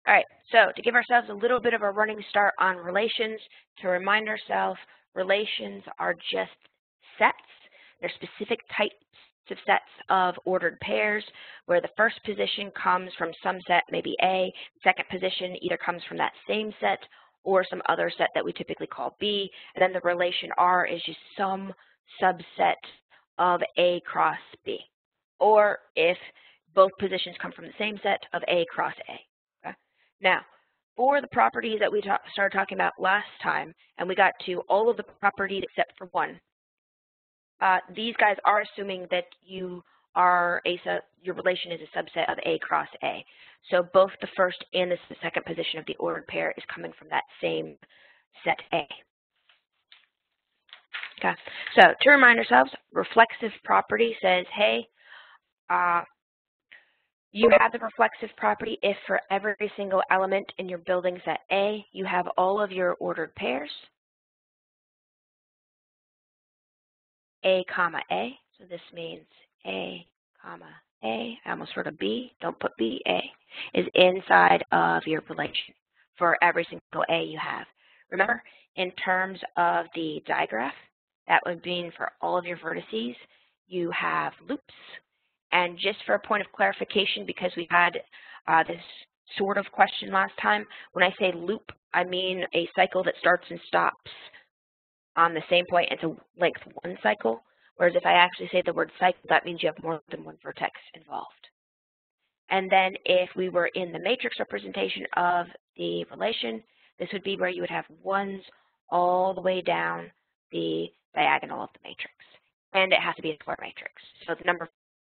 All right, so to give ourselves a little bit of a running start on relations, to remind ourselves, relations are just sets. They're specific types of sets of ordered pairs where the first position comes from some set, maybe A, second position either comes from that same set or some other set that we typically call B, and then the relation R is just some subset of A cross B, or if both positions come from the same set of A cross A. Okay? Now, for the properties that we started talking about last time, and we got to all of the properties except for one, these guys are assuming that you are your relation is a subset of A cross A. So both the first and the second position of the ordered pair is coming from that same set A. Okay, so to remind ourselves, reflexive property says, hey, you have the reflexive property if for every single element in your building set A, you have all of your ordered pairs, A comma A. So this means A comma A. I almost wrote a B. Don't put B. A is inside of your relation for every single A you have. Remember, in terms of the digraph, that would mean for all of your vertices, you have loops. And just for a point of clarification, because we had this sort of question last time, when I say loop, I mean a cycle that starts and stops on the same point. It's a length one cycle, whereas if I actually say the word cycle, that means you have more than one vertex involved. And then if we were in the matrix representation of the relation, this would be where you would have ones all the way down the diagonal of the matrix. And it has to be a square matrix, so the number of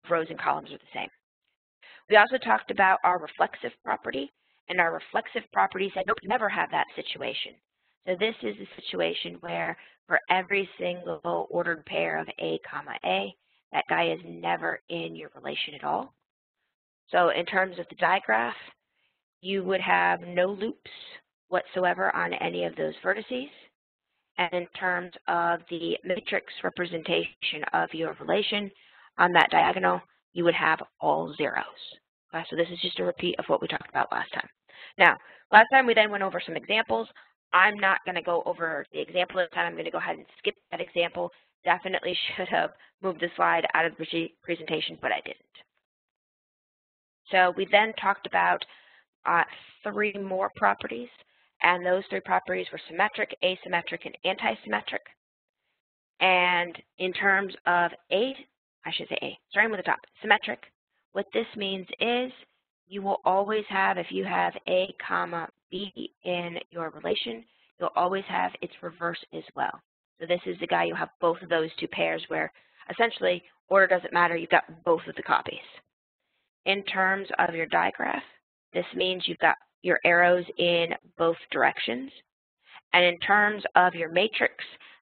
rows and columns are the same. We also talked about our reflexive property, and our reflexive property said, nope, never have that situation. So this is a situation where for every single ordered pair of A comma A, that guy is never in your relation at all. So in terms of the digraph, you would have no loops whatsoever on any of those vertices. And in terms of the matrix representation of your relation on that diagonal, you would have all zeros. Okay, so this is just a repeat of what we talked about last time. Now, last time we then went over some examples. I'm not going to go over the example this time. I'm going to go ahead and skip that example. Definitely should have moved the slide out of the presentation, but I didn't. So we then talked about three more properties, and those three properties were symmetric, asymmetric, and antisymmetric. And in terms of starting with the top, symmetric, what this means is you will always have, if you have A comma B in your relation, you'll always have its reverse as well. So this is the guy, you'll have both of those two pairs where essentially order doesn't matter, you've got both of the copies. In terms of your digraph, this means you've got your arrows in both directions. And in terms of your matrix,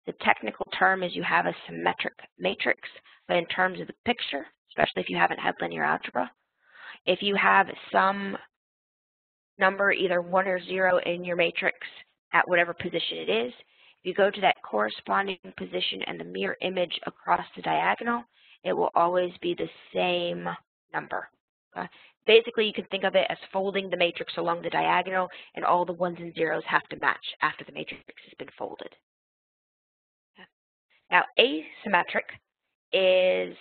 the technical term is you have a symmetric matrix, but in terms of the picture, especially if you haven't had linear algebra, if you have some number, either 1 or 0 in your matrix at whatever position it is, if you go to that corresponding position and the mirror image across the diagonal, it will always be the same number. Okay? Basically, you can think of it as folding the matrix along the diagonal, and all the 1s and 0s have to match after the matrix has been folded. Okay. Now, asymmetric is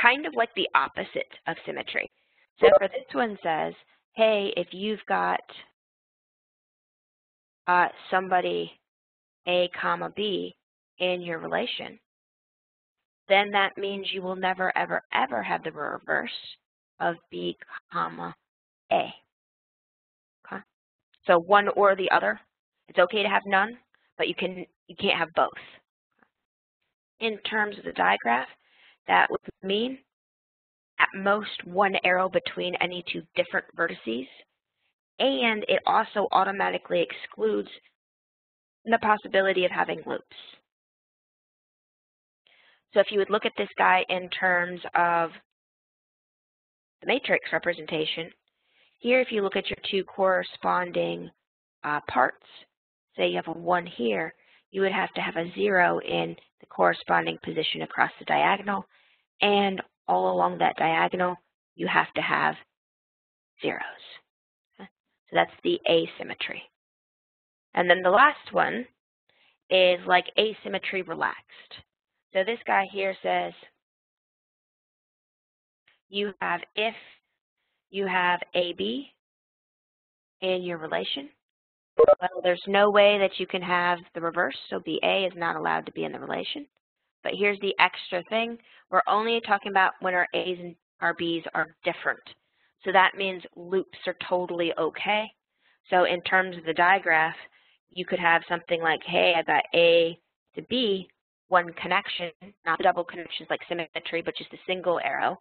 kind of like the opposite of symmetry. So for this one says, hey, if you've got somebody A comma B in your relation, then that means you will never, ever, ever have the reverse of B comma A. Okay? So one or the other. It's okay to have none, but you can't have both. In terms of the digraph, that would mean at most one arrow between any two different vertices, and it also automatically excludes the possibility of having loops. So if you would look at this guy in terms of the matrix representation, here if you look at your two corresponding parts, say you have a 1 here, you would have to have a 0 in the corresponding position across the diagonal, and all along that diagonal, you have to have zeros. So that's the asymmetry. And then the last one is like asymmetry relaxed. So this guy here says if you have AB in your relation, well, there's no way that you can have the reverse, so BA is not allowed to be in the relation. But here's the extra thing. We're only talking about when our A's and our B's are different. So that means loops are totally okay. So in terms of the digraph, you could have something like, hey, I've got A to B, one connection, not the double connections like symmetry, but just a single arrow.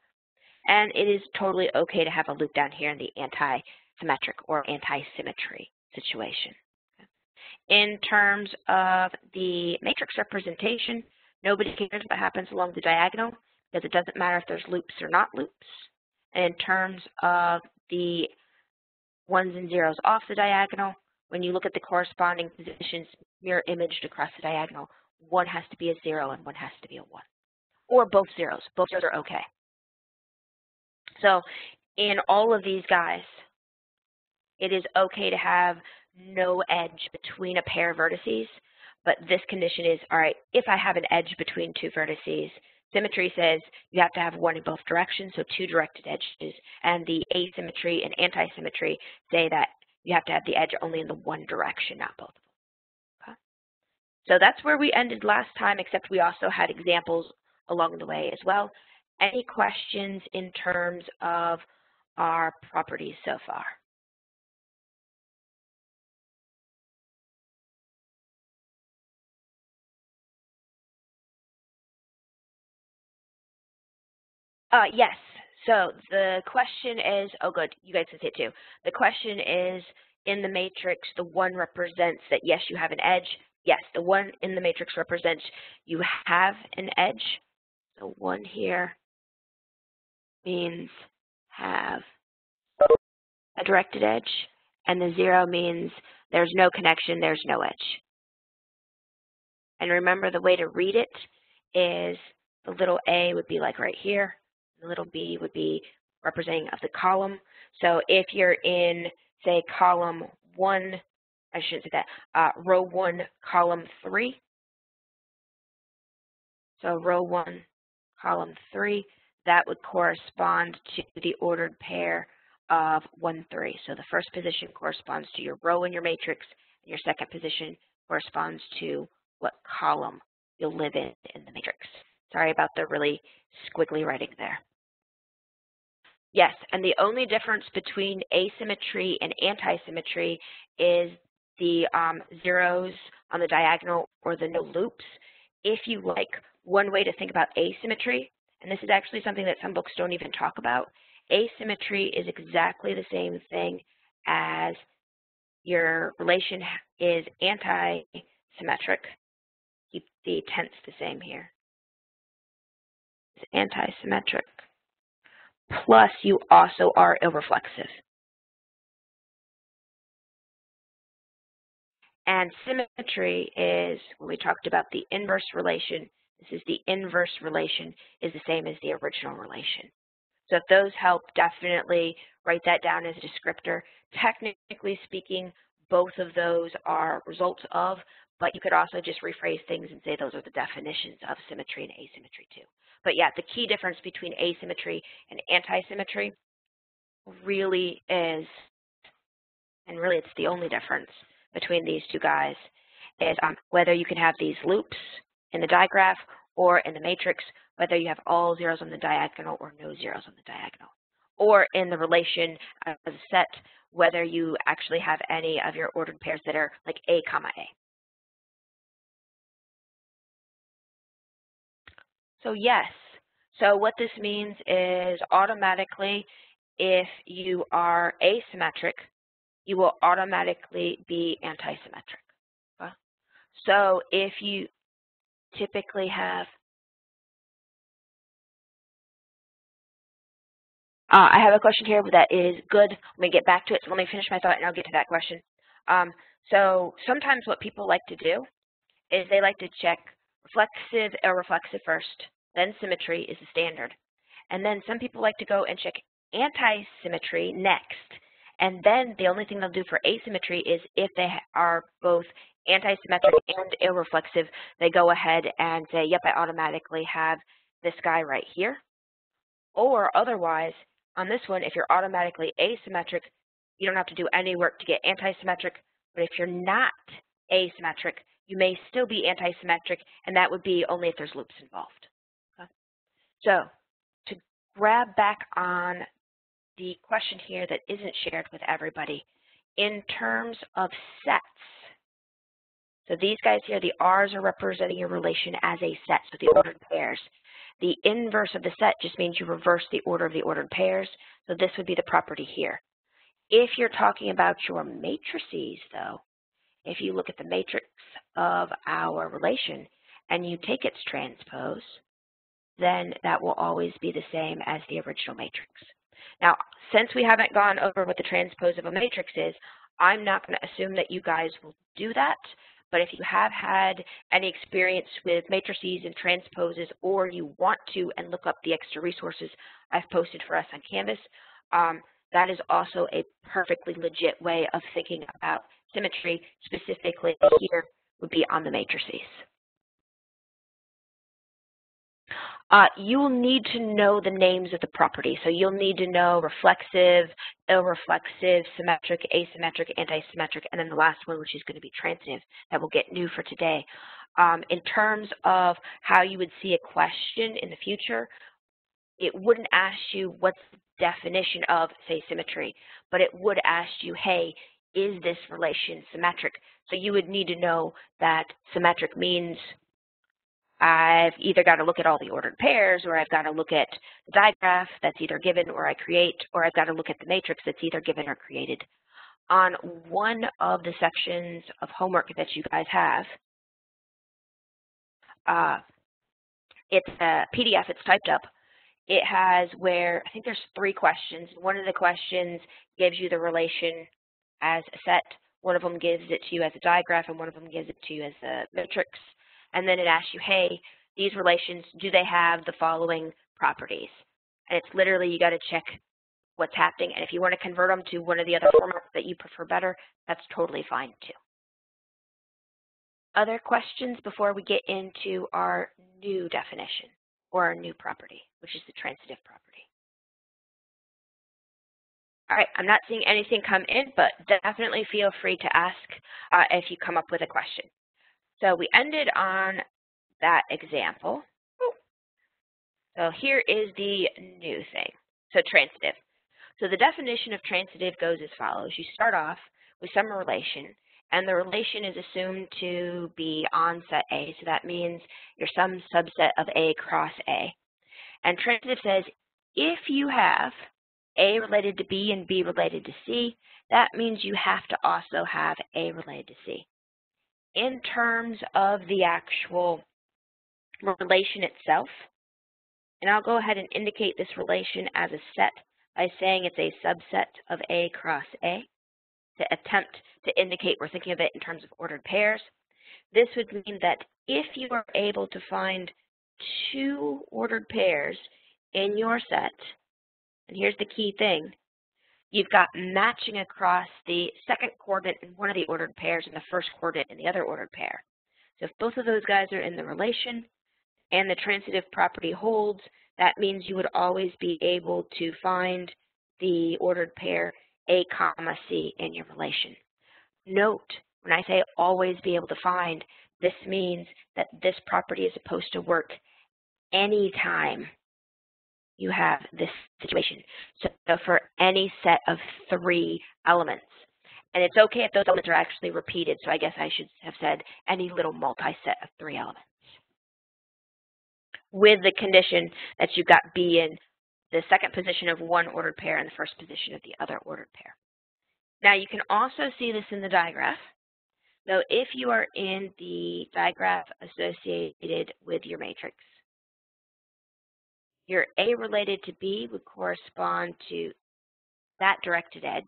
And it is totally okay to have a loop down here in the anti-symmetric or anti-symmetry situation. In terms of the matrix representation, nobody cares what happens along the diagonal because it doesn't matter if there's loops or not loops. And in terms of the ones and zeros off the diagonal, when you look at the corresponding positions mirror imaged across the diagonal, one has to be a 0 and one has to be a 1. Or both zeros. Both zeros are okay. So in all of these guys, it is okay to have no edge between a pair of vertices, but this condition is, all right, if I have an edge between two vertices, symmetry says you have to have one in both directions, so two directed edges, and the asymmetry and anti-symmetry say that you have to have the edge only in the one direction, not both. Okay? So that's where we ended last time, except we also had examples along the way as well. Any questions in terms of our properties so far? Yes. So the question is, oh good, you guys can see it too. The question is, in the matrix, the one represents that yes, you have an edge. Yes, the one in the matrix represents you have an edge. So one here means have a directed edge, and the 0 means there's no connection, there's no edge. And remember, the way to read it is the little a would be like right here. The little b would be representing of the column. So if you're in, say, column 1, I shouldn't say that, row 1, column 3. So row 1, column 3, that would correspond to the ordered pair of 1, 3. So the first position corresponds to your row in your matrix, and your second position corresponds to what column you'll live in the matrix. Sorry about the really squiggly writing there. Yes, and the only difference between asymmetry and anti-symmetry is the zeros on the diagonal or the no loops. If you like, one way to think about asymmetry, and this is actually something that some books don't even talk about, asymmetry is exactly the same thing as your relation is anti-symmetric. Keep the tense the same here. It's anti-symmetric. Plus, you also are irreflexive. And symmetry is, when we talked about the inverse relation, this is the inverse relation is the same as the original relation. So if those help, definitely write that down as a descriptor. Technically speaking, both of those are results of, but you could also just rephrase things and say those are the definitions of symmetry and asymmetry too. But yeah, the key difference between asymmetry and anti-symmetry really is, and really it's the only difference between these two guys, is whether you can have these loops in the digraph or in the matrix, whether you have all zeros on the diagonal or no zeros on the diagonal. Or in the relation as a set, whether you actually have any of your ordered pairs that are like A, comma A. So yes, so what this means is automatically if you are asymmetric, you will automatically be anti-symmetric. Okay? So if you typically have, I have a question here that is good. Let me get back to it. So let me finish my thought and I'll get to that question. So sometimes what people like to do is they like to check reflexive or reflexive first, then symmetry is the standard. And then some people like to go and check anti-symmetry next. And then the only thing they'll do for asymmetry is if they are both anti-symmetric and irreflexive, they go ahead and say, yep, I automatically have this guy right here. Or otherwise, on this one, if you're automatically asymmetric, you don't have to do any work to get anti-symmetric. But if you're not asymmetric, you may still be anti-symmetric, and that would be only if there's loops involved. Okay? So to grab back on the question here that isn't shared with everybody, in terms of sets, so these guys here, the R's are representing your relation as a set, so the ordered pairs. The inverse of the set just means you reverse the order of the ordered pairs, so this would be the property here. If you're talking about your matrices, though, if you look at the matrix of our relation and you take its transpose, then that will always be the same as the original matrix. Now, since we haven't gone over what the transpose of a matrix is, I'm not going to assume that you guys will do that. But if you have had any experience with matrices and transposes, or you want to and look up the extra resources I've posted for us on Canvas, that is also a perfectly legit way of thinking about symmetry. Specifically here would be on the matrices. You will need to know the names of the properties. So you'll need to know reflexive, irreflexive, symmetric, asymmetric, anti-symmetric, and then the last one, which is going to be transitive, that we'll get new for today. In terms of how you would see a question in the future, it wouldn't ask you what's the definition of, say, symmetry, but it would ask you, hey, is this relation symmetric? So you would need to know that symmetric means I've either got to look at all the ordered pairs, or I've got to look at the digraph that's either given or I create, or I've got to look at the matrix that's either given or created. On one of the sections of homework that you guys have, it's a PDF, it's typed up. It has where, I think there's 3 questions. One of the questions gives you the relation as a set. One of them gives it to you as a digraph, and one of them gives it to you as a matrix. And then it asks you, hey, these relations, do they have the following properties? And it's literally, you got to check what's happening. And if you want to convert them to one of the other formats that you prefer better, that's totally fine too. Other questions before we get into our new definition or our new property, which is the transitive property? All right, I'm not seeing anything come in, but definitely feel free to ask if you come up with a question. So we ended on that example. So here is the new thing. So transitive. So the definition of transitive goes as follows. You start off with some relation, and the relation is assumed to be on set A. So that means you're some subset of A cross A. And transitive says if you have A related to B and B related to C, that means you have to also have A related to C. In terms of the actual relation itself, and I'll go ahead and indicate this relation as a set by saying it's a subset of A cross A to attempt to indicate we're thinking of it in terms of ordered pairs. This would mean that if you are able to find 2 ordered pairs in your set, and here's the key thing, you've got matching across the second coordinate in one of the ordered pairs and the first coordinate in the other ordered pair. So if both of those guys are in the relation and the transitive property holds, that means you would always be able to find the ordered pair A comma C in your relation. Note, when I say always be able to find, this means that this property is supposed to work anytime you have this situation. So for any set of 3 elements. And it's okay if those elements are actually repeated. So I guess I should have said any little multi-set of 3 elements. With the condition that you've got B in the second position of one ordered pair and the first position of the other ordered pair. Now you can also see this in the digraph. So if you are in the digraph associated with your matrix, your A related to B would correspond to that directed edge.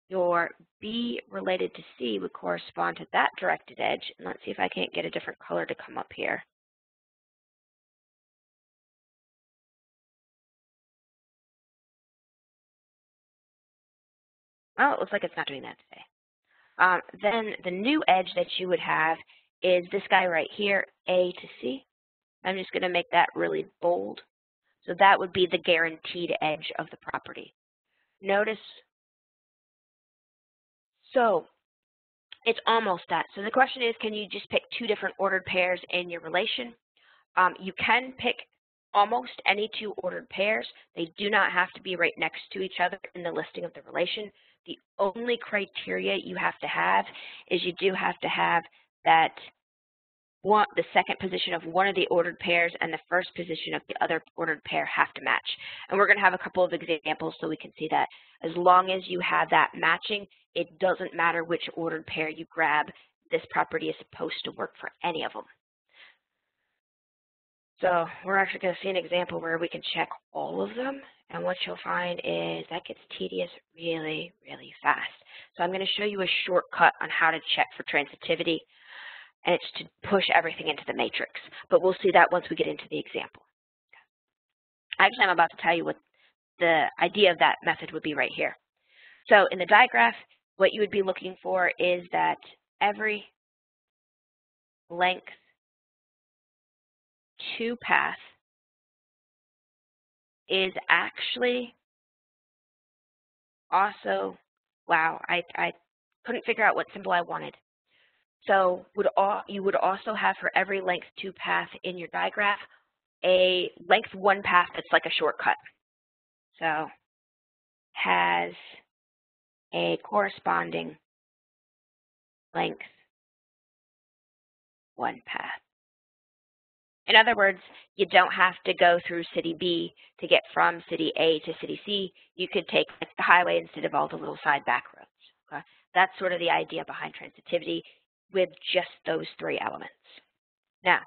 Your B related to C would correspond to that directed edge. And let's see if I can't get a different color to come up here. Oh, it looks like it's not doing that today. Then the new edge that you would have is this guy right here, A to C. I'm just going to make that really bold. So that would be the guaranteed edge of the property. Notice, so it's almost that. So the question is, can you just pick two different ordered pairs in your relation? You can pick almost any two ordered pairs. They do not have to be right next to each other in the listing of the relation. The only criteria you have to have is you do have to have that the second position of one of the ordered pairs and the first position of the other ordered pair have to match. And we're going to have a couple of examples so we can see that. As long as you have that matching, it doesn't matter which ordered pair you grab. This property is supposed to work for any of them. So we're actually going to see an example where we can check all of them. And what you'll find is that gets tedious really, really fast. So I'm going to show you a shortcut on how to check for transitivity. And it's to push everything into the matrix. But we'll see that once we get into the example. Actually, I'm about to tell you what the idea of that method would be right here. So in the digraph, what you would be looking for is that every length to path is actually also, wow, I couldn't figure out what symbol I wanted. So you would also have for every length to path in your digraph a length one path that's like a shortcut. So has a corresponding length one path. In other words, you don't have to go through city B to get from city A to city C. You could take the highway instead of all the little side back roads. Okay? That's sort of the idea behind transitivity with just those three elements. Now,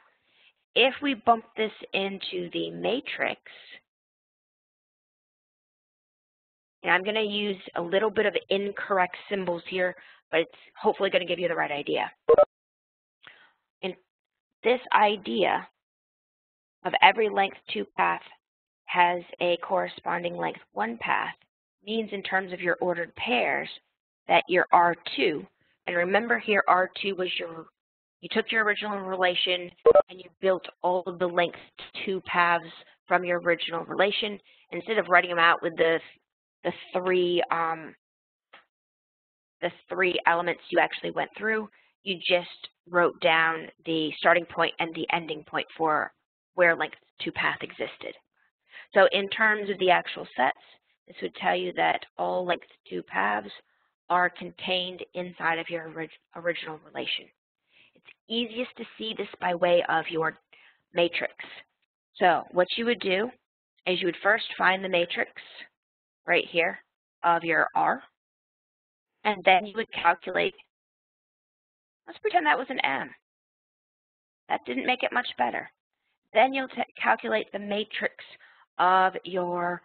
if we bump this into the matrix, and I'm going to use a little bit of incorrect symbols here, but it's hopefully going to give you the right idea. And this idea of every length to path has a corresponding length one path means in terms of your ordered pairs that your R2, and remember here R2 was you took your original relation and you built all of the length to paths from your original relation. Instead of writing them out with the three elements you actually went through, you just wrote down the starting point and the ending point for where length to path existed. So in terms of the actual sets, this would tell you that all length to paths are contained inside of your original relation. It's easiest to see this by way of your matrix. So what you would do is you would first find the matrix right here of your R, and then you would calculate, let's pretend that was an M. That didn't make it much better. Then you'll calculate the matrix of your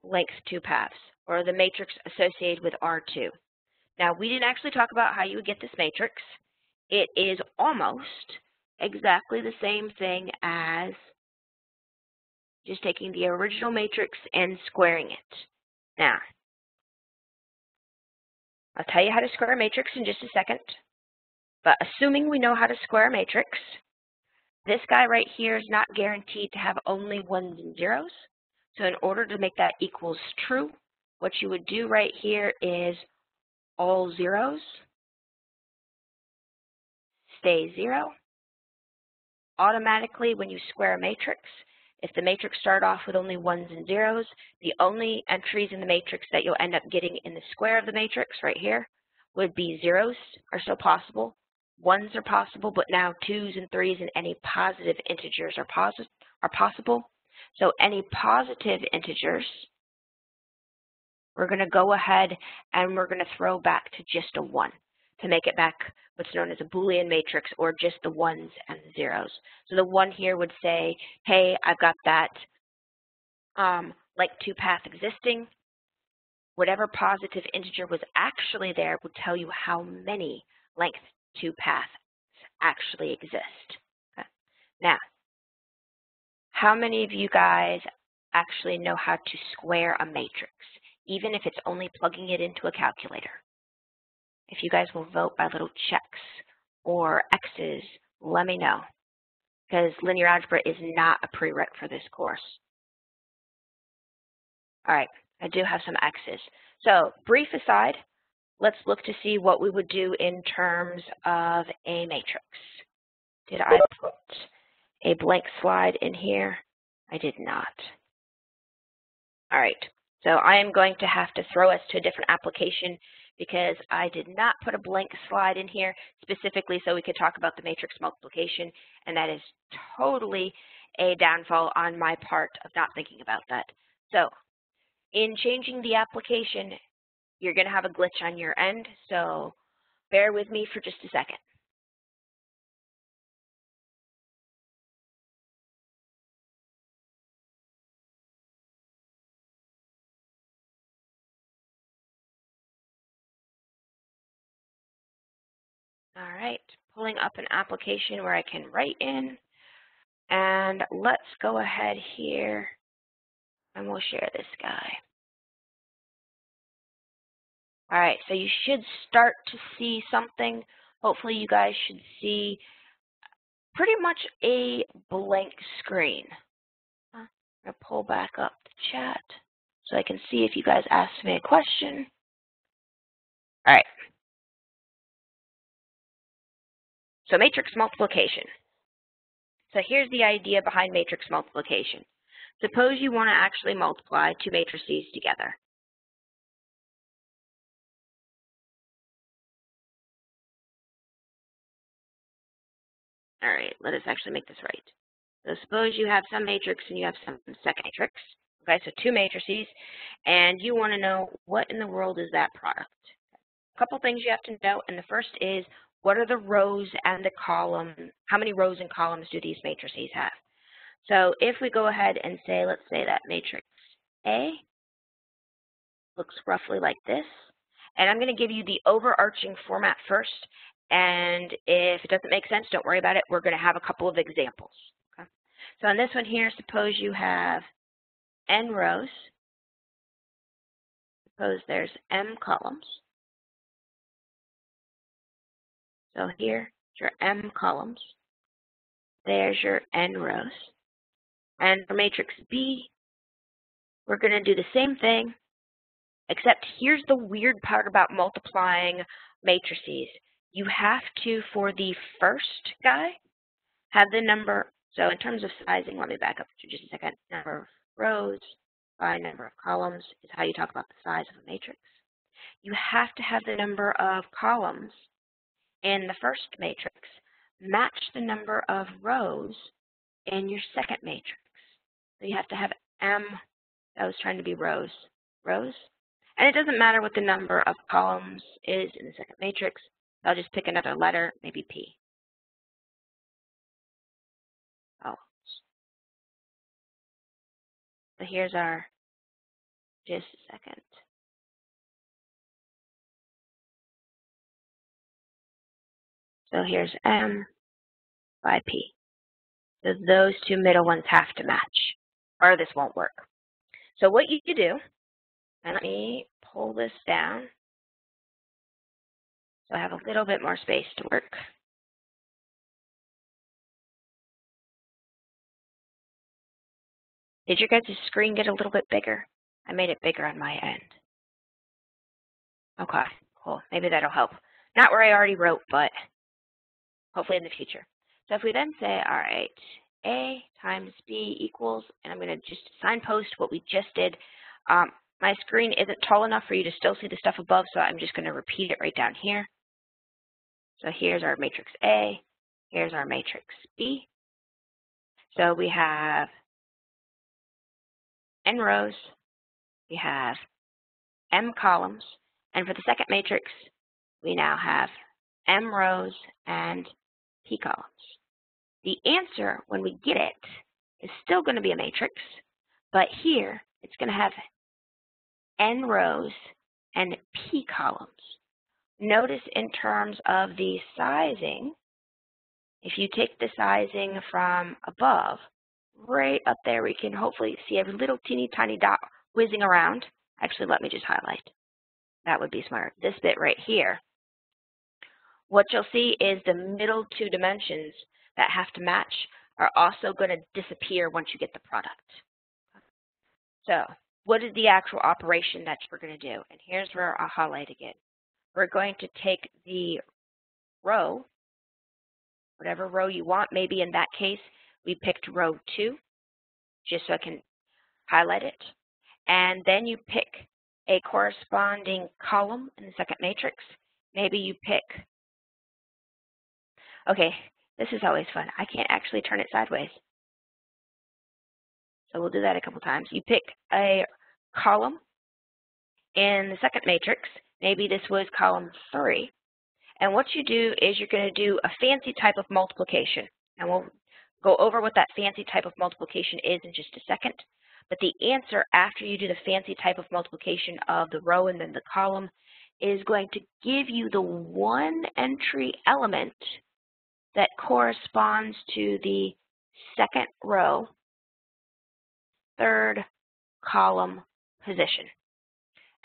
length to paths, or the matrix associated with R2. Now, we didn't actually talk about how you would get this matrix. It is almost exactly the same thing as just taking the original matrix and squaring it. Now, I'll tell you how to square a matrix in just a second, but assuming we know how to square a matrix, this guy right here is not guaranteed to have only ones and zeros. So in order to make that equals true, what you would do right here is all zeros stay 0. Automatically, when you square a matrix, if the matrix started off with only ones and zeros, the only entries in the matrix that you'll end up getting in the square of the matrix right here would be zeros are still possible, ones are possible, but now 2s and 3s and any positive integers are possible. So any positive integers, we're going to go ahead and we're going to throw back to just a 1 to make it back what's known as a Boolean matrix, or just the ones and the zeros. So the 1 here would say, hey, I've got that length to path existing. Whatever positive integer was actually there would tell you how many length to paths actually exist. Okay. Now, how many of you guys actually know how to square a matrix? even if it's only plugging it into a calculator. If you guys will vote by little checks or X's, let me know, because linear algebra is not a prereq for this course. All right, I do have some X's. So brief aside, let's look to see what we would do in terms of a matrix. Did I put a blank slide in here? I did not. All right, so I am going to have to throw us to a different application because I did not put a blank slide in here specifically so we could talk about the matrix multiplication, and that is totally a downfall on my part of not thinking about that. So in changing the application, you're going to have a glitch on your end, so bear with me for just a second. All right, pulling up an application where I can write in, and let's go ahead here and we'll share this guy. All right, so you should start to see something. Hopefully you guys should see pretty much a blank screen. I'm going to pull back up the chat so I can see if you guys asked me a question. All right. So matrix multiplication. So here's the idea behind matrix multiplication. Suppose you want to actually multiply two matrices together. All right, let us actually make this right. So suppose you have some matrix and you have some second matrix. Okay, so two matrices, and you want to know what in the world is that product. A couple things you have to know, and the first is what are the rows and the columns, how many rows and columns do these matrices have? So if we go ahead and say, let's say that matrix A looks roughly like this, and I'm going to give you the overarching format first, and if it doesn't make sense, don't worry about it. We're going to have a couple of examples. Okay? So on this one here, suppose you have n rows. Suppose there's m columns. So here's your m columns. There's your n rows. And for matrix B, we're going to do the same thing, except here's the weird part about multiplying matrices. You have to, for the first guy, have the number. So in terms of sizing, let me back up for just a second. Number of rows by number of columns is how you talk about the size of a matrix. You have to have the number of columns in the first matrix match the number of rows in your second matrix. So you have to have m, I was trying to be rows. And it doesn't matter what the number of columns is in the second matrix. I'll just pick another letter, maybe P. Oh. So here's our, just a second. So here's M by P. So those two middle ones have to match, or this won't work. So what you do, and let me pull this down so I have a little bit more space to work. Did your guys' screen get a little bit bigger? I made it bigger on my end. Okay, cool. Maybe that'll help. Not where I already wrote, but hopefully in the future. So if we then say, all right, A times B equals, and I'm going to just signpost what we just did. My screen isn't tall enough for you to still see the stuff above, so I'm just going to repeat it right down here. So here's our matrix A. Here's our matrix B. So we have n rows. We have m columns. And for the second matrix, we now have m rows and p columns. The answer, when we get it, is still going to be a matrix, but here it's going to have n rows and p columns. Notice in terms of the sizing, if you take the sizing from above, right up there we can hopefully see a little teeny tiny dot whizzing around. Actually, let me just highlight. That would be smart. This bit right here. What you'll see is the middle two dimensions that have to match are also going to disappear once you get the product. So what is the actual operation that we're going to do? And here's where I'll highlight again. We're going to take the row, whatever row you want. Maybe in that case, we picked row 2, just so I can highlight it. And then you pick a corresponding column in the second matrix. Maybe you pick, okay, this is always fun. I can't actually turn it sideways. So we'll do that a couple times. You pick a column in the second matrix. Maybe this was column 3. And what you do is you're going to do a fancy type of multiplication. And we'll go over what that fancy type of multiplication is in just a second. But the answer after you do the fancy type of multiplication of the row and then the column is going to give you the one entry element that corresponds to the second row, third column position.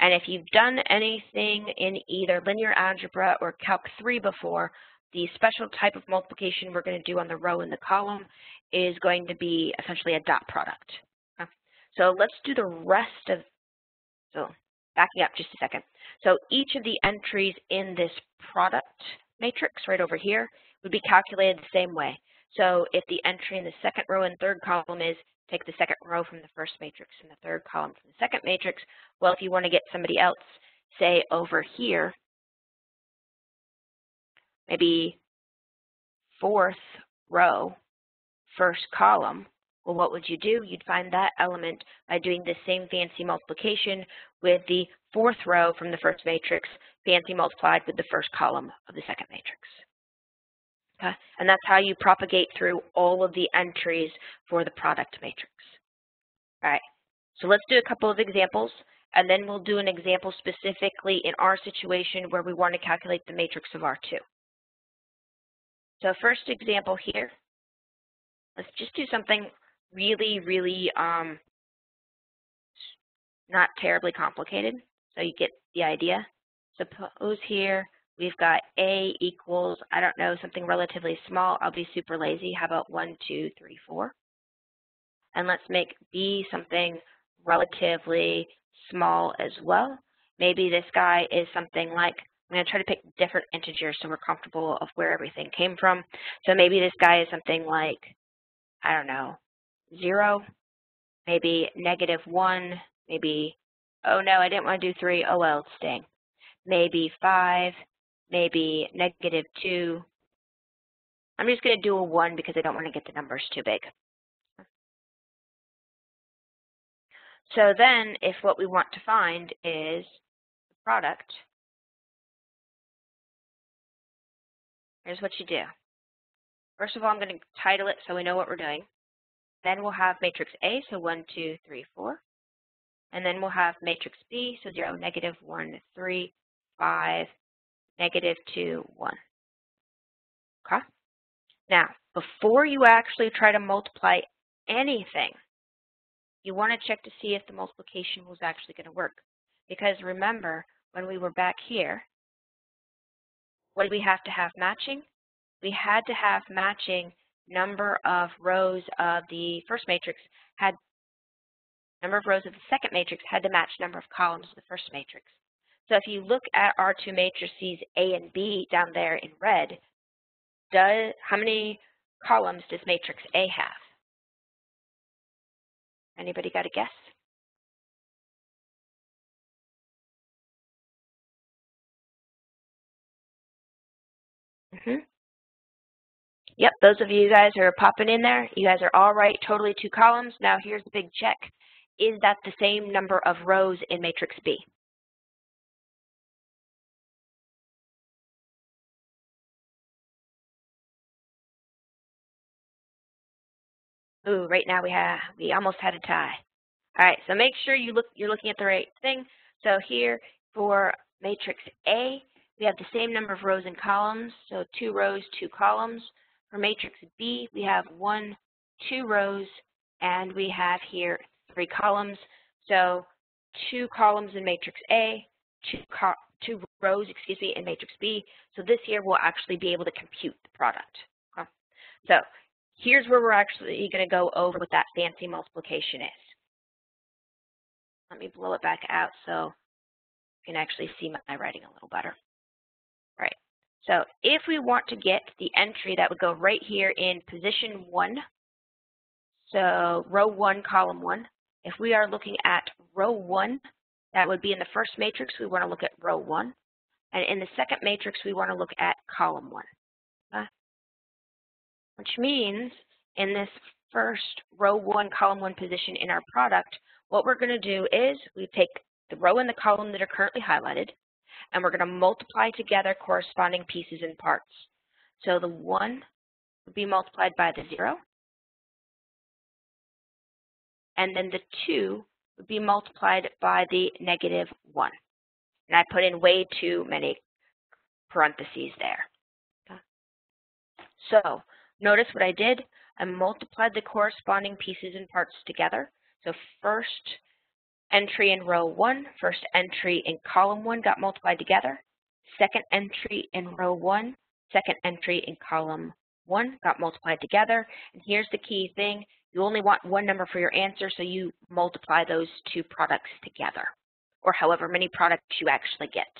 And if you've done anything in either linear algebra or Calc 3 before, the special type of multiplication we're going to do on the row and the column is going to be essentially a dot product. Okay. So let's do the rest of, so backing up just a second. So each of the entries in this product matrix right over here would be calculated the same way. So if the entry in the second row and third column is take the second row from the first matrix and the third column from the second matrix, well, if you want to get somebody else, say over here, maybe fourth row, first column, well, what would you do? You'd find that element by doing the same fancy multiplication with the fourth row from the first matrix, fancy multiplied with the first column of the second matrix. Okay? And that's how you propagate through all of the entries for the product matrix. All right, so let's do a couple of examples, and then we'll do an example specifically in our situation where we want to calculate the matrix of R2. So first example here, let's just do something really not terribly complicated, so you get the idea. Suppose here we've got A equals, I don't know, something relatively small. I'll be super lazy. How about 1, 2, 3, 4? And let's make B something relatively small as well. Maybe this guy is something like, I'm going to try to pick different integers so we're comfortable of where everything came from. So maybe this guy is something like, I don't know, 0, maybe -1, maybe, oh no, I didn't want to do 3, oh well, it's staying. Maybe 5, maybe -2. I'm just going to do a 1 because I don't want to get the numbers too big. So then, if what we want to find is the product, here's what you do. First of all, I'm going to title it so we know what we're doing. Then we'll have matrix A, so 1, 2, 3, 4. And then we'll have matrix B, so 0, -1, 3, 5, -2, 1. Okay? Now, before you actually try to multiply anything, you want to check to see if the multiplication was actually going to work. Because remember, when we were back here, what did we have to have matching? We had to have matching number of rows of the first matrix had number of rows of the second matrix had to match number of columns of the first matrix. So if you look at our two matrices A and B down there in red, how many columns does matrix A have? Anybody got a guess? Yep, those of you guys who are popping in there, you guys are all right, totally 2 columns. Now here's the big check. Is that the same number of rows in matrix B? Ooh, right now we almost had a tie. All right, so make sure you're looking at the right thing. So here for matrix A, we have the same number of rows and columns, so 2 rows, 2 columns. For matrix B, we have 1, 2 rows, and we have here 3 columns. So 2 columns in matrix A, 2 rows, in matrix B. So this here will actually be able to compute the product. Okay? So here's where we're actually going to go over what that fancy multiplication is. Let me blow it back out so you can actually see my writing a little better. All right. So if we want to get the entry that would go right here in position 1, so row 1, column 1, if we are looking at row 1, that would be in the first matrix, we want to look at row 1. And in the second matrix, we want to look at column 1. Okay? Which means in this first row 1, column 1 position in our product, what we're going to do is we take the row and the column that are currently highlighted, and we're going to multiply together corresponding pieces and parts. So the 1 would be multiplied by the 0, and then the 2 would be multiplied by the -1. And I put in way too many parentheses there. Okay. So notice what I did. I multiplied the corresponding pieces and parts together. So first entry in row 1, first entry in column 1 got multiplied together. Second entry in row 1, second entry in column 1 got multiplied together. And here's the key thing. You only want one number for your answer, so you multiply those 2 products together, or however many products you actually get.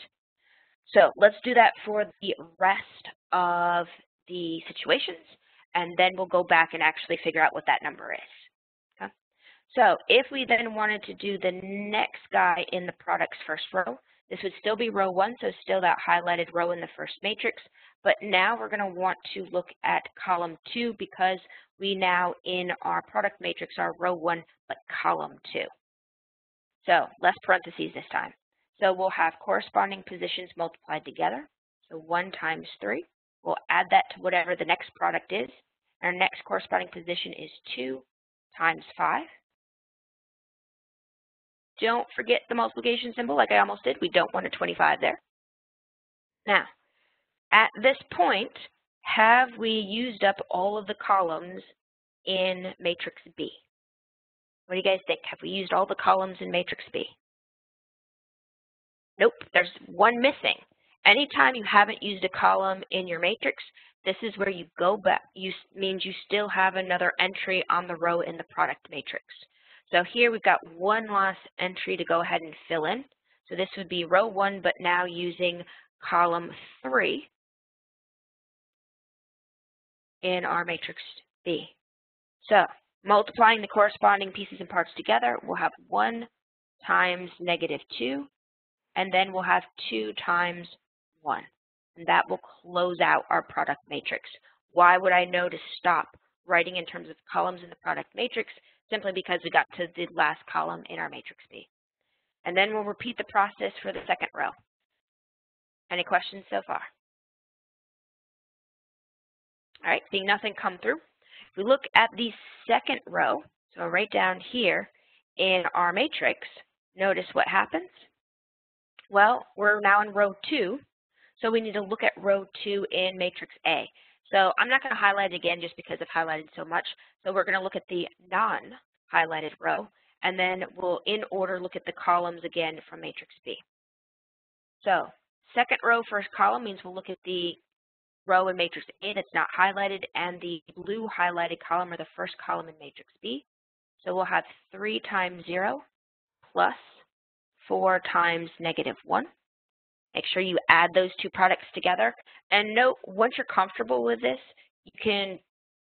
So let's do that for the rest of the situations, and then we'll go back and actually figure out what that number is. Okay? So if we then wanted to do the next guy in the product's first row, this would still be row 1, so still that highlighted row in the first matrix, but now we're going to want to look at column 2 because we now in our product matrix are row 1, but column 2. So less parentheses this time. So we'll have corresponding positions multiplied together. So 1 times 3. We'll add that to whatever the next product is. Our next corresponding position is 2 times 5. Don't forget the multiplication symbol like I almost did. We don't want a 25 there. Now, at this point, have we used up all of the columns in matrix B? What do you guys think? Have we used all the columns in matrix B? Nope, there's one missing. Anytime you haven't used a column in your matrix, this is where you go back. Means you still have another entry on the row in the product matrix. So here we've got one last entry to go ahead and fill in. So this would be row 1, but now using column 3 in our matrix B. So multiplying the corresponding pieces and parts together, we'll have 1 times -2, and then we'll have 2 times 1. And that will close out our product matrix. Why would I know to stop writing in terms of columns in the product matrix? Simply because we got to the last column in our matrix B. And then we'll repeat the process for the second row. Any questions so far? All right, seeing nothing come through. If we look at the second row, so right down here in our matrix, notice what happens. Well, we're now in row 2, so we need to look at row 2 in matrix A. So I'm not going to highlight it again just because I've highlighted so much. So we're going to look at the non-highlighted row, and then we'll, in order, look at the columns again from matrix B. So second row, first column means we'll look at the row in matrix A that's not highlighted, and the blue highlighted column, or the first column in matrix B. So we'll have 3 times 0 plus 4 times -1. Make sure you add those 2 products together. And note, once you're comfortable with this, you can,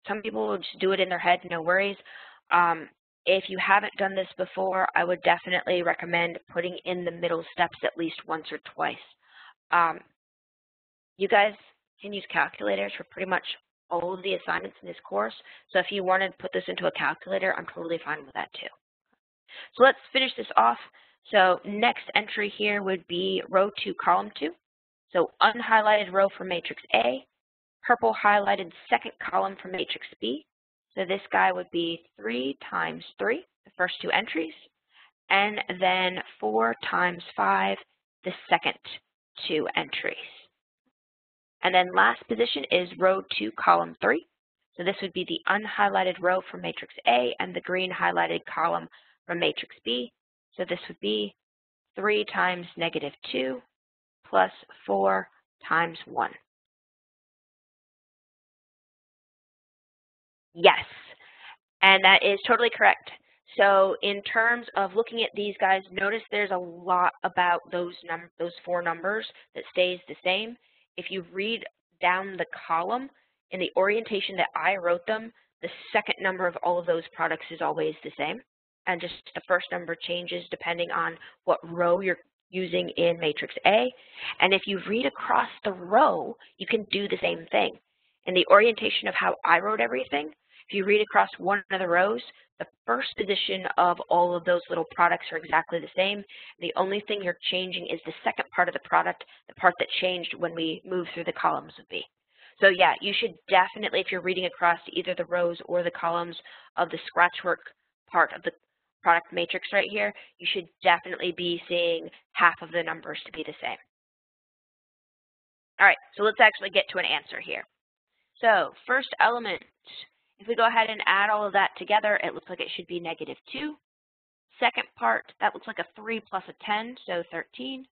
some people will just do it in their head, no worries. If you haven't done this before, I would definitely recommend putting in the middle steps at least once or twice. You guys can use calculators for pretty much all of the assignments in this course. So if you wanted to put this into a calculator, I'm totally fine with that too. So let's finish this off. So next entry here would be row 2, column 2. So unhighlighted row from matrix A, purple highlighted second column from matrix B. So this guy would be 3 times 3, the first 2 entries, and then 4 times 5, the second 2 entries. And then last position is row 2, column 3. So this would be the unhighlighted row from matrix A and the green highlighted column from matrix B. So this would be 3 times -2 plus 4 times 1. Yes, and that is totally correct. So in terms of looking at these guys, notice there's a lot about those 4 numbers that stays the same. If you read down the column in the orientation that I wrote them, the second number of all of those products is always the same, and just the first number changes depending on what row you're using in matrix A. And if you read across the row, you can do the same thing. In the orientation of how I wrote everything, if you read across one of the rows, the first position of all of those little products are exactly the same. The only thing you're changing is the second part of the product, the part that changed when we move through the columns of B. So yeah, you should definitely, if you're reading across either the rows or the columns of the scratchwork part of the product matrix right here, you should definitely be seeing half of the numbers to be the same. All right, so let's actually get to an answer here. So first element, if we go ahead and add all of that together, it looks like it should be -2. Second part, that looks like a 3 plus a 10, so 13.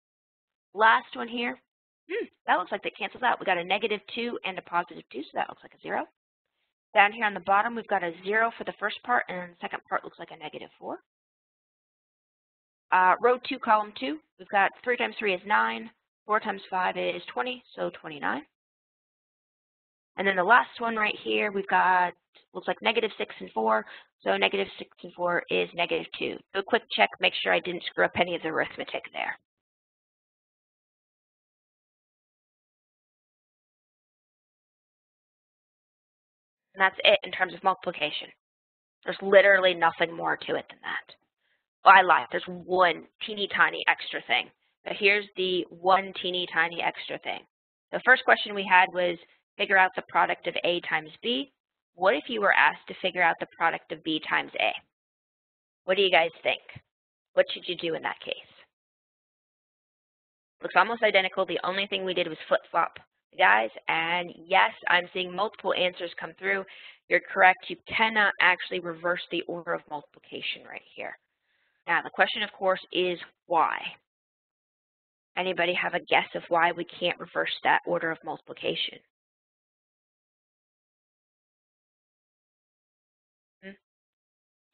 Last one here, that looks like that cancels out. We got a -2 and a +2, so that looks like a 0. Down here on the bottom, we've got a 0 for the first part, and the second part looks like a -4. Row 2, column 2, we've got 3 times 3 is 9, 4 times 5 is 20, so 29. And then the last one right here, we've got, looks like -6 and 4, so -6 and 4 is -2. Do a quick check, make sure I didn't screw up any of the arithmetic there. And that's it in terms of multiplication. There's literally nothing more to it than that. Well, I lied. There's one teeny tiny extra thing. So here's the one teeny tiny extra thing. The first question we had was figure out the product of A times B. What if you were asked to figure out the product of B times A? What do you guys think? What should you do in that case? Looks almost identical. The only thing we did was flip-flop the guys. And yes, I'm seeing multiple answers come through. You're correct. You cannot actually reverse the order of multiplication right here. Now, the question, of course, is why? Anybody have a guess of why we can't reverse that order of multiplication?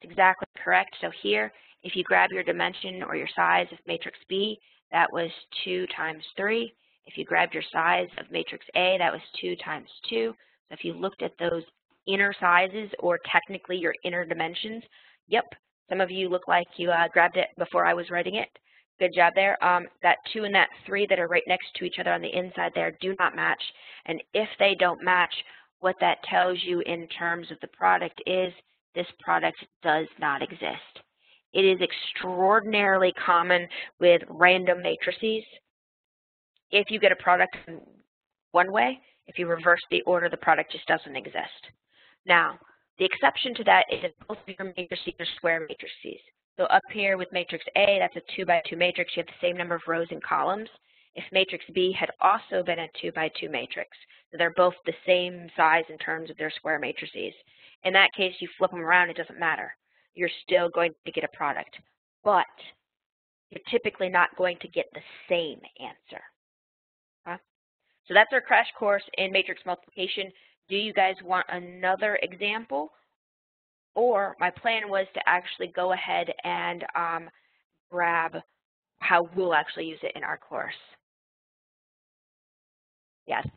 It's exactly correct. So here, if you grab your dimension or your size of matrix B, that was 2 times 3. If you grabbed your size of matrix A, that was 2 times 2. So if you looked at those inner sizes, or technically your inner dimensions, yep, some of you look like you grabbed it before I was writing it. Good job there. That 2 and that 3 that are right next to each other on the inside there do not match. And if they don't match, what that tells you in terms of the product is this product does not exist. It is extraordinarily common with random matrices. If you get a product in one way, if you reverse the order, the product just doesn't exist. Now, the exception to that is if both of your matrices are square matrices. So up here with matrix A, that's a 2 by 2 matrix. You have the same number of rows and columns. If matrix B had also been a 2 by 2 matrix, so they're both the same size in terms of their square matrices. In that case, you flip them around, it doesn't matter. You're still going to get a product, but you're typically not going to get the same answer. Okay? So that's our crash course in matrix multiplication. Do you guys want another example? Or my plan was to actually go ahead and grab how we'll actually use it in our course. Yes.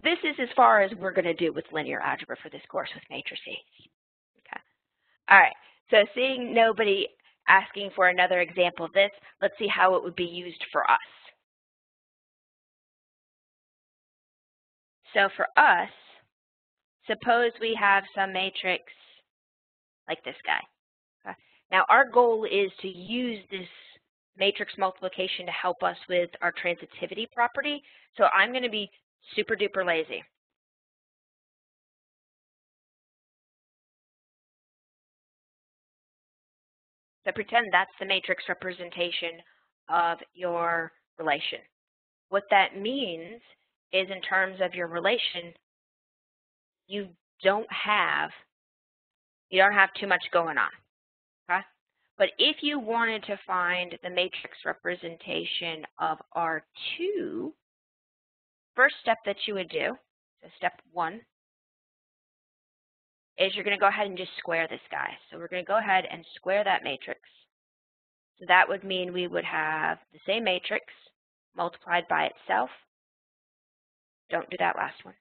This is as far as we're going to do with linear algebra for this course with matrices. Okay. All right. So seeing nobody asking for another example of this, let's see how it would be used for us. So for us, suppose we have some matrix like this guy. Okay. Now our goal is to use this matrix multiplication to help us with our transitivity property. So I'm going to be super duper lazy. So pretend that's the matrix representation of your relation. What that means is in terms of your relation, you don't have too much going on. Okay? But if you wanted to find the matrix representation of R2, first step that you would do, so step 1, is you're going to go ahead and just square this guy. So we're going to go ahead and square that matrix. So that would mean we would have the same matrix multiplied by itself. Don't do that last one.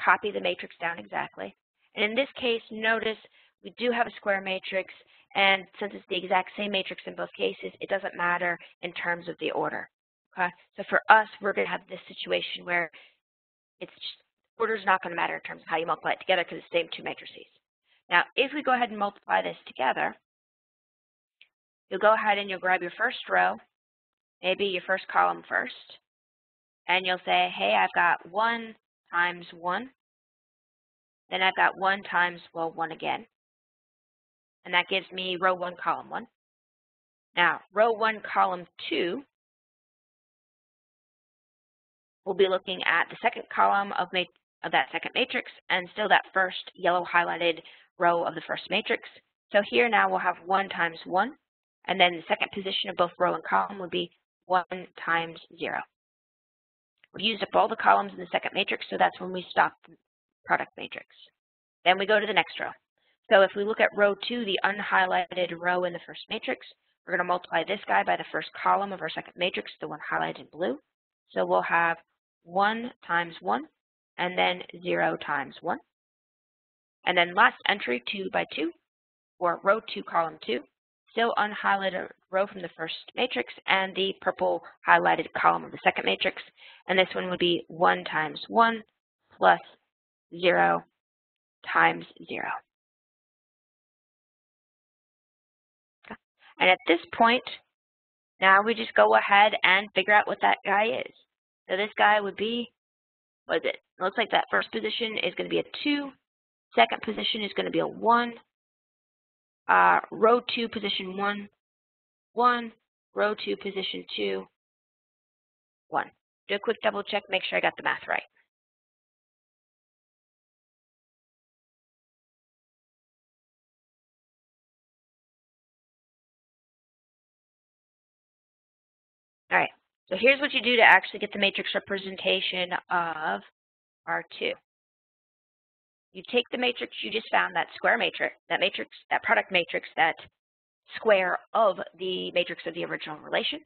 Copy the matrix down exactly. And in this case, notice we do have a square matrix, and since it's the exact same matrix in both cases, it doesn't matter in terms of the order. Okay? So for us, we're going to have this situation where it's just, order is not going to matter in terms of how you multiply it together because it's the same two matrices. Now, if we go ahead and multiply this together, you'll go ahead and you'll grab your first row, maybe your first column first, and you'll say, hey, I've got 1 times 1. Then I've got 1 times, well, 1 again. And that gives me row 1, column 1. Now, row 1, column 2, we'll be looking at the second column of that second matrix and still that first yellow highlighted row of the first matrix. So here now we'll have 1 times 1, and then the second position of both row and column would be 1 times 0. We used up all the columns in the second matrix, so that's when we stop the product matrix. Then we go to the next row. So if we look at row 2, the unhighlighted row in the first matrix, we're going to multiply this guy by the first column of our second matrix, the one highlighted in blue. So we'll have 1 times 1, and then 0 times 1. And then last entry, 2 by 2, or row 2, column 2, still unhighlighted row from the first matrix and the purple highlighted column of the second matrix. And this one would be 1 times 1 plus 0 times 0. Okay. And at this point, now we just go ahead and figure out what that guy is. So this guy would be, what is it? It looks like that first position is going to be a 2. Second position is going to be a 1. Row 2, position 1, 1. Row 2, position 2, 1. Do a quick double check, make sure I got the math right. All right, so here's what you do to actually get the matrix representation of R2. You take the matrix you just found, that square matrix, that product matrix, that square of the matrix of the original relation,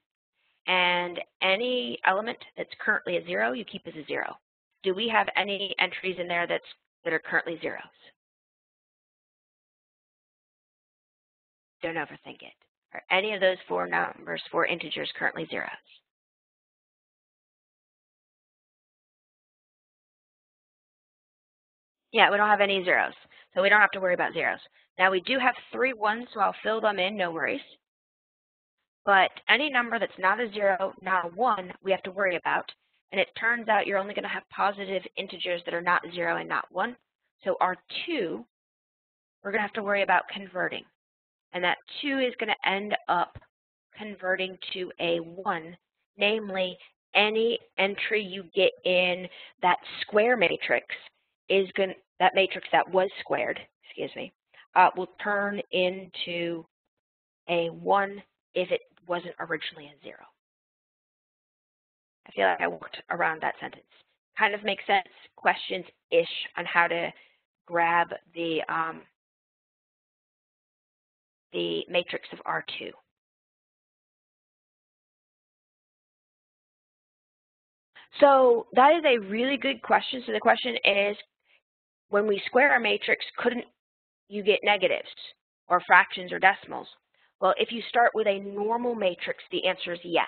and any element that's currently a 0, you keep as a 0. Do we have any entries in there that are currently zeros? Don't overthink it. Are any of those 4 numbers, 4 integers, currently zeros? Yeah, we don't have any zeros, so we don't have to worry about zeros. Now we do have 3 1s, so I'll fill them in, no worries. But any number that's not a 0, not a 1, we have to worry about. And it turns out you're only going to have positive integers that are not 0 and not 1. So R2, we're going to have to worry about converting. And that 2 is going to end up converting to a 1, namely any entry you get in that square matrix is going to, that matrix that was squared, will turn into a 1 if it wasn't originally a 0. I feel like I worked around that sentence. Kind of makes sense, questions-ish on how to grab the matrix of R2. So that is a really good question. So the question is, when we square our matrix, couldn't you get negatives or fractions or decimals? Well, if you start with a normal matrix, the answer is yes.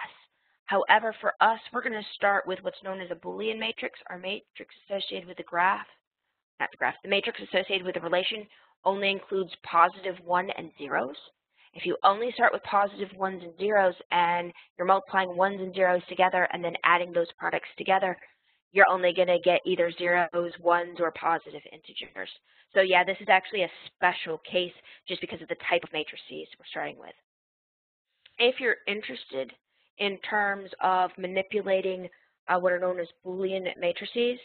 However, for us, we're going to start with what's known as a Boolean matrix. Our matrix associated with the graph, not the graph, the matrix associated with the relation only includes positive 1 and zeros. If you only start with positive 1s and zeros and you're multiplying 1s and zeros together and then adding those products together, you're only going to get either zeros, 1s, or positive integers. So yeah, this is actually a special case just because of the type of matrices we're starting with. If you're interested in terms of manipulating what are known as Boolean matrices,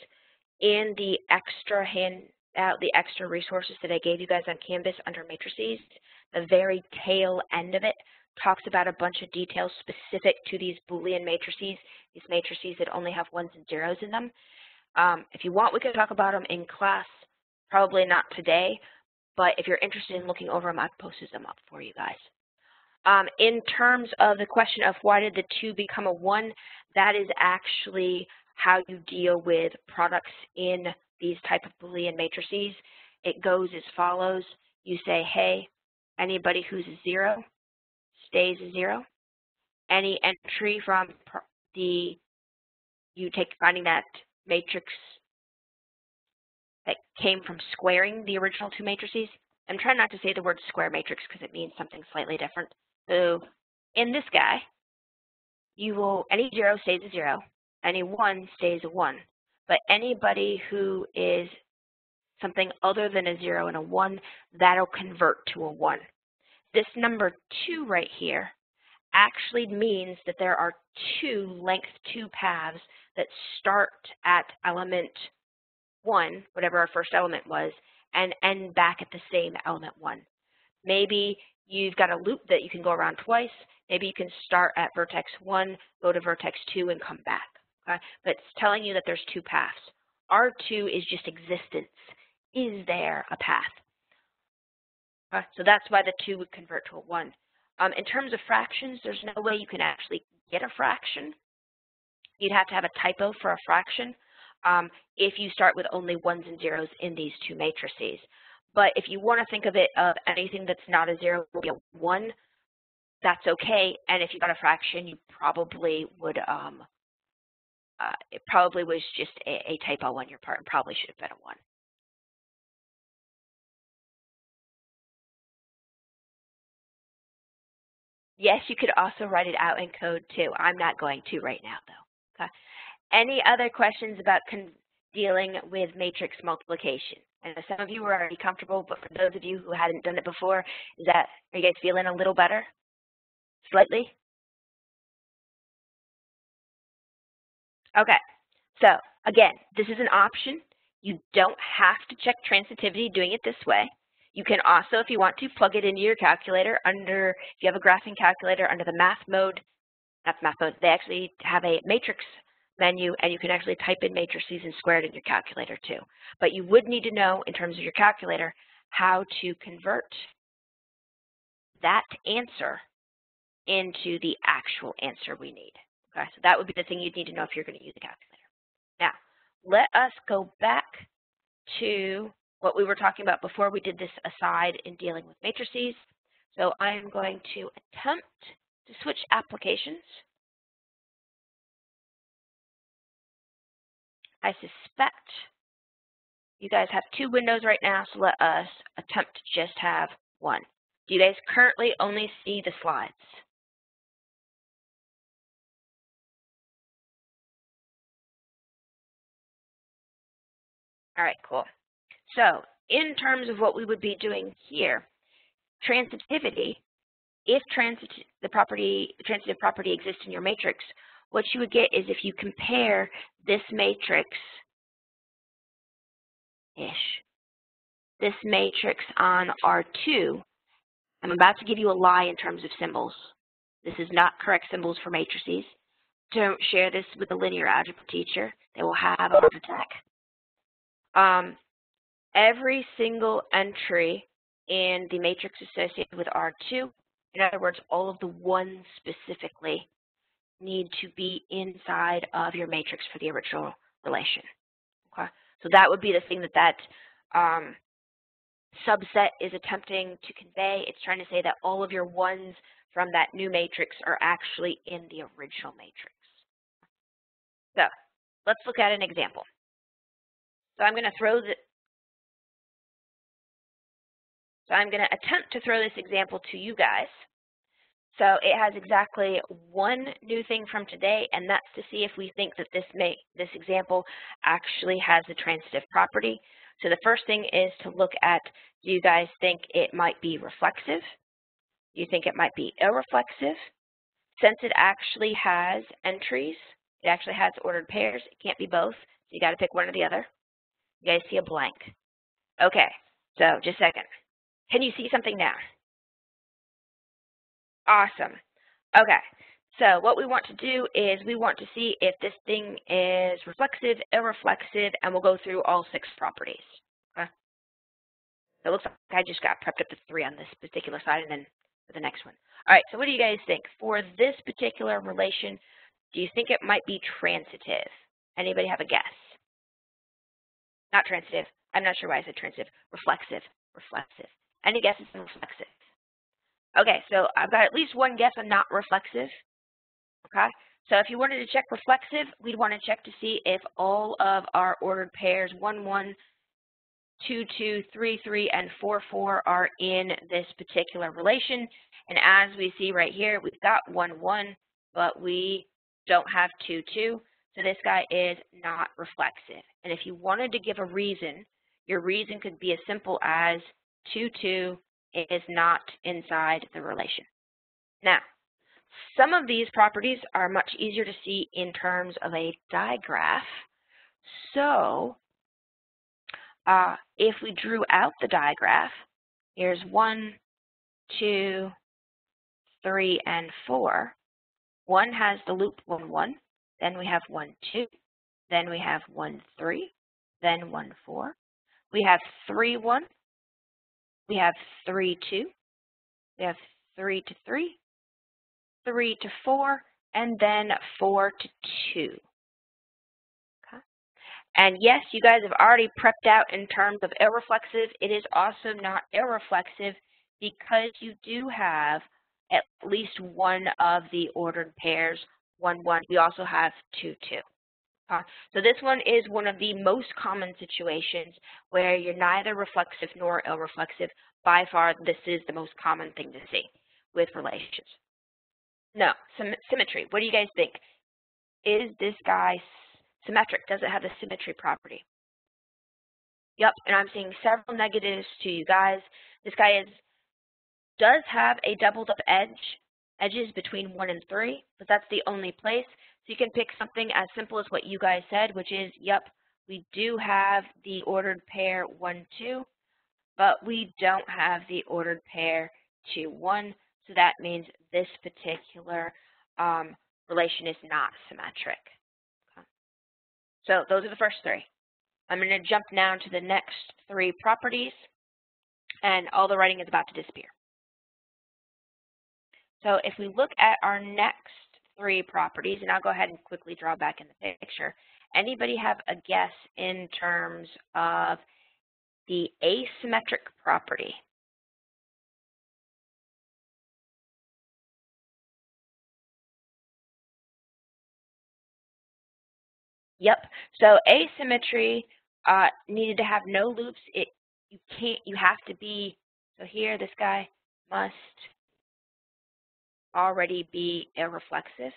in the extra handout, the extra resources that I gave you guys on Canvas under matrices, the very tail end of it talks about a bunch of details specific to these Boolean matrices, these matrices that only have ones and zeros in them. If you want, we can talk about them in class, probably not today, but if you're interested in looking over them, I've posted them up for you guys. In terms of the question of why did the 2 become a 1, that is actually how you deal with products in these type of Boolean matrices. It goes as follows. You say, hey, anybody who's a 0 stays a 0. Any entry from finding that matrix that came from squaring the original 2 matrices. I'm trying not to say the word square matrix because it means something slightly different. So in this guy, any 0 stays a 0, any 1 stays a 1. But anybody who is something other than a 0 and a 1, that'll convert to a 1. This number 2 right here actually means that there are 2 length 2 paths that start at element 1, whatever our first element was, and end back at the same element 1. Maybe you've got a loop that you can go around twice. Maybe you can start at vertex 1, go to vertex 2, and come back. Okay? But it's telling you that there's 2 paths. R2 is just existence. Is there a path? Okay? So that's why the 2 would convert to a 1. In terms of fractions, there's no way you can actually get a fraction. You'd have to have a typo for a fraction if you start with only 1s and 0s in these 2 matrices. But if you want to think of it of anything that's not a 0 will be a 1, that's okay. And if you got a fraction, you probably would, it probably was just a typo on your part and probably should have been a 1. Yes, you could also write it out in code too. I'm not going to right now though. Okay. Any other questions about dealing with matrix multiplication? And some of you are already comfortable, but for those of you who hadn't done it before, are you guys feeling a little better? Slightly? Okay. So again, this is an option. You don't have to check transitivity doing it this way. You can also, if you want to, plug it into your calculator if you have a graphing calculator under the math mode, they actually have a matrix menu, and you can actually type in matrices and square it in your calculator too. But you would need to know, in terms of your calculator, how to convert that answer into the actual answer we need. Okay, so that would be the thing you'd need to know if you're going to use a calculator. Now, let us go back to what we were talking about before we did this aside in dealing with matrices. So I'm going to attempt to switch applications. I suspect you guys have 2 windows right now, so let us attempt to just have 1. Do you guys currently only see the slides? All right, cool. So in terms of what we would be doing here, transitivity, if the transitive property exists in your matrix, what you would get is if you compare this matrix on R2, I'm about to give you a lie in terms of symbols. This is not correct symbols for matrices. Don't share this with a linear algebra teacher. They will have a heart attack. Every single entry in the matrix associated with R2, in other words, all of the 1s specifically, need to be inside of your matrix for the original relation. Okay, so that would be the thing that subset is attempting to convey. It's trying to say that all of your 1s from that new matrix are actually in the original matrix. So let's look at an example. So I'm going to attempt to throw this example to you guys. So it has exactly 1 new thing from today, and that's to see if we think that this example actually has a transitive property. So the first thing is to look at, do you guys think it might be reflexive? Do you think it might be irreflexive? Since it actually has entries, it actually has ordered pairs, it can't be both, so you got to pick one or the other. You guys see a blank. Okay, so just a second. Can you see something now? Awesome. Okay, so what we want to do is we want to see if this thing is reflexive, irreflexive, and we'll go through all 6 properties. Okay. So it looks like I just got prepped up to 3 on this particular side and then for the next one. All right, so what do you guys think? For this particular relation, do you think it might be transitive? Anybody have a guess? Not transitive. I'm not sure why I said transitive. Reflexive. Reflexive. Any guesses on reflexive? Okay, so I've got at least one guess on not reflexive. Okay, so if you wanted to check reflexive, we'd want to check to see if all of our ordered pairs 1, 1, 2, 2, 3, 3, and 4, 4 are in this particular relation. And as we see right here, we've got 1, 1, but we don't have 2, 2. So this guy is not reflexive. And if you wanted to give a reason, your reason could be as simple as 2, 2 is not inside the relation. Now, some of these properties are much easier to see in terms of a digraph. So if we drew out the digraph, here's 1, 2, 3, and 4. 1 has the loop 1, 1. Then we have 1, 2. Then we have 1, 3. Then 1, 4. We have 3, 1. We have 3, 2. We have 3 to 3. 3 to 4. And then 4 to 2. Okay. And yes, you guys have already prepped out in terms of irreflexive. It is also not irreflexive because you do have at least one of the ordered pairs, 1, 1. We also have 2, 2. So this one is one of the most common situations where you're neither reflexive nor irreflexive. By far, this is the most common thing to see with relations. No, symmetry. What do you guys think? Is this guy symmetric? Does it have a symmetry property? Yep, and I'm seeing several negatives to you guys. This guy does have a doubled up edges between 1 and 3, but that's the only place. So you can pick something as simple as what you guys said, which is, yep, we do have the ordered pair 1, 2, but we don't have the ordered pair 2, 1. So that means this particular relation is not symmetric. Okay. So those are the first 3. I'm going to jump now to the next 3 properties, and all the writing is about to disappear. So if we look at our next 3 properties, and I'll go ahead and quickly draw back in the picture. Anybody have a guess in terms of the asymmetric property? Yep. So asymmetry needed to have no loops. You have to be, so here this guy must already be irreflexive.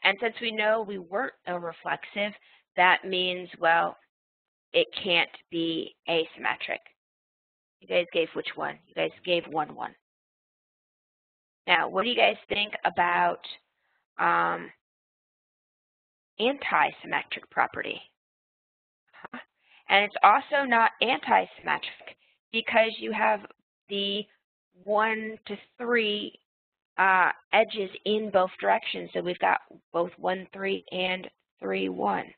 And since we know we weren't irreflexive, that means, well, it can't be asymmetric. You guys gave which one? You guys gave 1, 1. Now, what do you guys think about anti-symmetric property? And it's also not anti-symmetric because you have the 1 to 3 edges in both directions. So we've got both 1, 3 and 3, 1.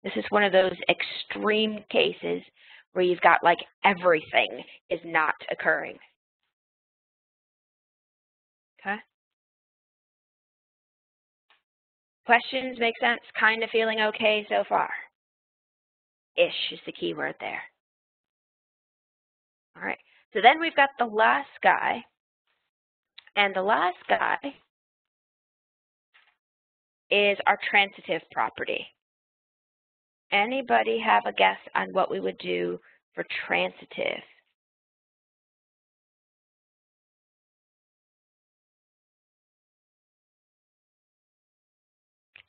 This is one of those extreme cases where you've got like everything is not occurring. Okay. Questions make sense? Kind of feeling okay so far? Ish is the key word there. All right. So then we've got the last guy. And the last guy is our transitive property. Anybody have a guess on what we would do for transitive?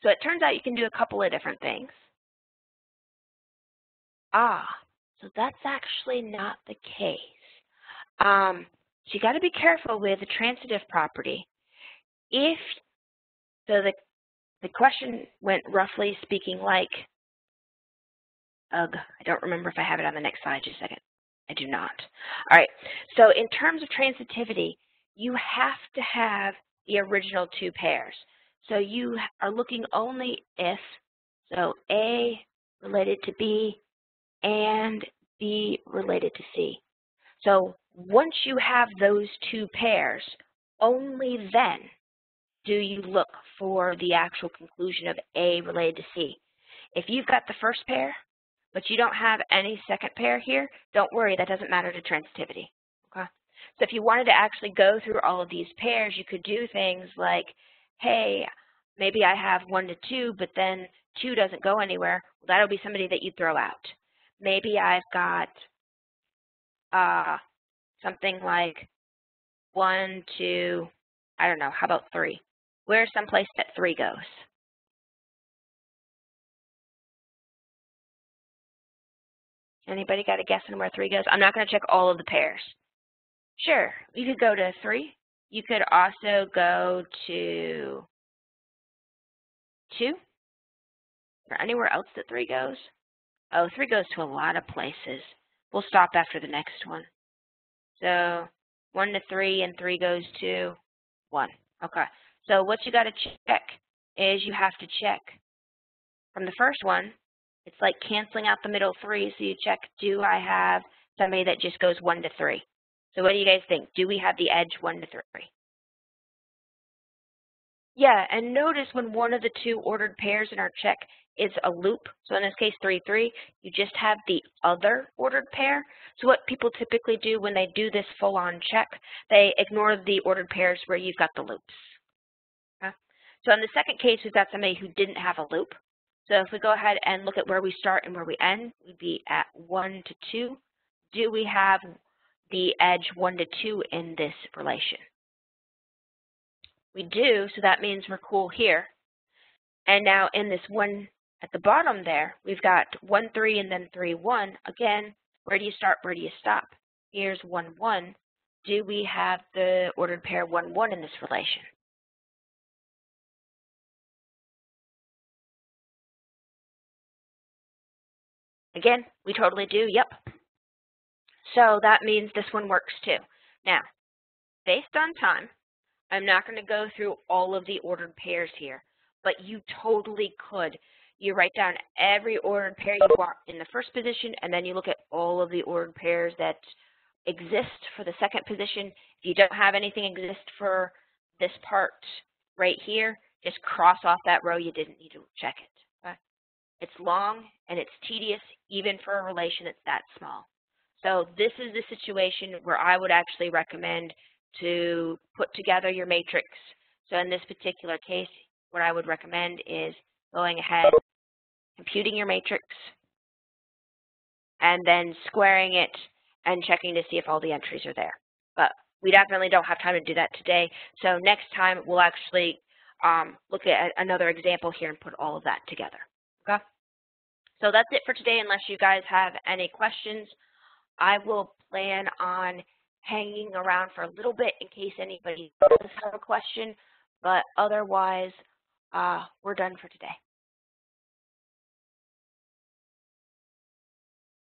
So it turns out you can do a couple of different things. So that's actually not the case. So you got to be careful with the transitive property. So the question went roughly speaking like, I don't remember if I have it on the next slide. Just a second. I do not. All right. So in terms of transitivity, you have to have the original two pairs. So you are looking only if, so A related to B and B related to C. So once you have those two pairs, only then do you look for the actual conclusion of A related to C. If you've got the first pair, but you don't have any second pair here, don't worry, that doesn't matter to transitivity. Okay? So if you wanted to actually go through all of these pairs, you could do things like, hey, maybe I have 1 to 2, but then 2 doesn't go anywhere. Well, that'll be somebody that you throw out. Maybe I've got something like 1 to, I don't know, how about 3? Where's someplace that 3 goes? Anybody got a guess on where 3 goes? I'm not going to check all of the pairs. Sure, you could go to 3. You could also go to 2. Or anywhere else that 3 goes? Oh, 3 goes to a lot of places. We'll stop after the next one. So 1 to 3 and 3 goes to 1. Okay. So what you got to check is you have to check from the first one. It's like canceling out the middle 3. So you check, do I have somebody that just goes 1 to 3? So what do you guys think? Do we have the edge 1 to 3? Yeah, and notice when one of the two ordered pairs in our check is a loop, so in this case 3, 3, you just have the other ordered pair. So what people typically do when they do this full-on check, they ignore the ordered pairs where you've got the loops. Okay? So in the second case, we've got somebody who didn't have a loop. So if we go ahead and look at where we start and where we end, we'd be at 1 to 2. Do we have the edge 1 to 2 in this relation? We do, so that means we're cool here. And now in this one at the bottom there, we've got 1, 3, and then 3, 1. Again, where do you start, where do you stop? Here's 1, 1. Do we have the ordered pair 1, 1 in this relation? Again, we totally do, yep. So that means this one works too. Now, based on time, I'm not going to go through all of the ordered pairs here, but you totally could. You write down every ordered pair you want in the first position, and then you look at all of the ordered pairs that exist for the second position. If you don't have anything exist for this part right here, just cross off that row. You didn't need to check it. Okay? It's long, and it's tedious, even for a relation that's that small. So this is the situation where I would actually recommend to put together your matrix. So in this particular case, what I would recommend is going ahead, computing your matrix, and then squaring it and checking to see if all the entries are there. But we definitely don't have time to do that today. So next time, we'll actually look at another example here and put all of that together. Okay? So that's it for today, unless you guys have any questions. I will plan on hanging around for a little bit in case anybody does have a question, but otherwise, we're done for today.